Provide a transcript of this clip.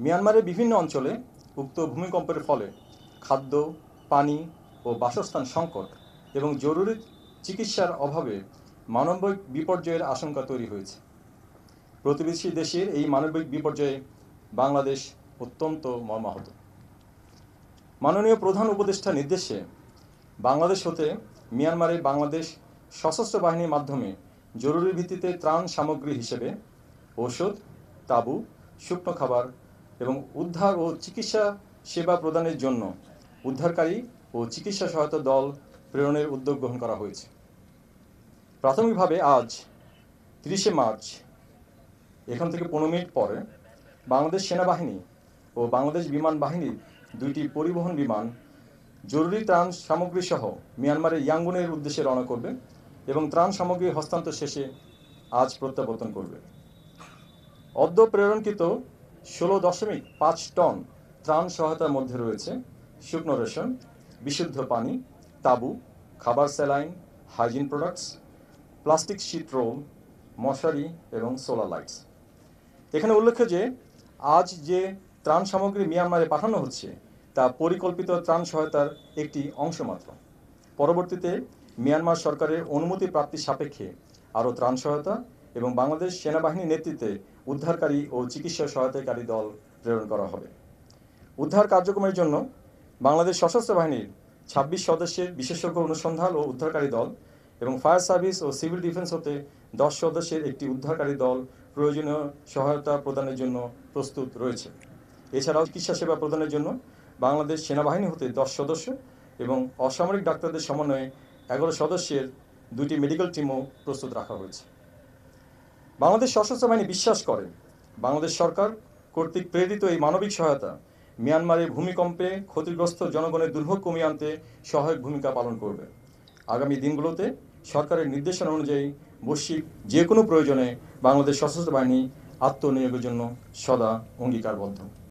মিয়ানমারের বিভিন্ন অঞ্চলে উক্ত ভূমিকম্পের ফলে খাদ্য, পানি ও বাসস্থান সংকট এবং জরুরি চিকিৎসার অভাবে মানবিক বিপর্যয়ের আশঙ্কা তৈরি হয়েছে। প্রতিবেশী দেশের এই মানবিক বিপর্যয়ে বাংলাদেশ অত্যন্ত মর্মাহত। মাননীয় প্রধান উপদেষ্টার নির্দেশে বাংলাদেশ হতে মিয়ানমারে বাংলাদেশ সশস্ত্র বাহিনীর মাধ্যমে জরুরি ভিত্তিতে ত্রাণ সামগ্রী হিসেবে ঔষধ, তাঁবু, শুকনো খাবার এবং উদ্ধার ও চিকিৎসা সেবা প্রদানের জন্য উদ্ধারকারী ও চিকিৎসা সহায়তা দল প্রেরণের উদ্যোগ গ্রহণ করা হয়েছে। প্রাথমিকভাবে আজ 30শে মার্চ এখান থেকে 15 মিনিট পরে বাংলাদেশ সেনাবাহিনী ও বাংলাদেশ বিমান বাহিনীর 2টি পরিবহন বিমান জরুরি ত্রাণ সামগ্রী সহ মিয়ানমারের ইয়াঙ্গুনের উদ্দেশ্যে রওনা করবে এবং ত্রাণ সামগ্রী হস্তান্তর শেষে আজ প্রত্যাবর্তন করবে। অদ্য প্রেরণকৃত 16.5 টন ত্রাণ সহায়তার মধ্যে রয়েছে শুকনো রেশন, বিশুদ্ধ পানি, তাঁবু, খাবার, saline, hygiene products, plastic sheet roll, মশারি এবং সোলার লাইটস। এখানে উল্লেখ্য যে আজ যে ত্রাণ সামগ্রী মিয়ানমারে পাঠানো হচ্ছে তা পরিকল্পিত ত্রাণ সহায়তার একটি অংশ মাত্র। পরবর্তীতে মিয়ানমার সরকারের অনুমতি প্রাপ্তির সাপেক্ষে আরও ত্রাণ সহায়তা এবং বাংলাদেশ সেনাবাহিনীর নেতৃত্বে উদ্ধারকারী ও চিকিৎসা সহায়তাকারী দল প্রেরণ করা হবে। উদ্ধার কার্যক্রমের জন্য বাংলাদেশ সশস্ত্র বাহিনীর 26 সদস্যের বিশেষজ্ঞ অনুসন্ধান ও উদ্ধারকারী দল এবং ফায়ার সার্ভিস ও সিভিল ডিফেন্স হতে 10 সদস্যের একটি উদ্ধারকারী দল প্রয়োজনীয় সহায়তা প্রদানের জন্য প্রস্তুত রয়েছে। এছাড়াও চিকিৎসা সেবা প্রদানের জন্য বাংলাদেশ সেনাবাহিনী হতে 10 সদস্য এবং অসামরিক ডাক্তারদের সমন্বয়ে 11 সদস্যের 2টি মেডিকেল টিমও প্রস্তুত রাখা হয়েছে। বাংলাদেশ সশস্ত্র বাহিনী বিশ্বাস করে বাংলাদেশ সরকার কর্তৃক প্রেরিত এই মানবিক সহায়তা মিয়ানমারের ভূমিকম্পে ক্ষতিগ্রস্ত জনগণের দুর্ভোগ কমিয়ে আনতে সহায়ক ভূমিকা পালন করবে। আগামী দিনগুলোতে সরকারের নির্দেশনা অনুযায়ী বৈশ্বিক যে কোনো প্রয়োজনে বাংলাদেশ সশস্ত্র বাহিনী আত্মনিয়োগের জন্য সদা অঙ্গীকারবদ্ধ।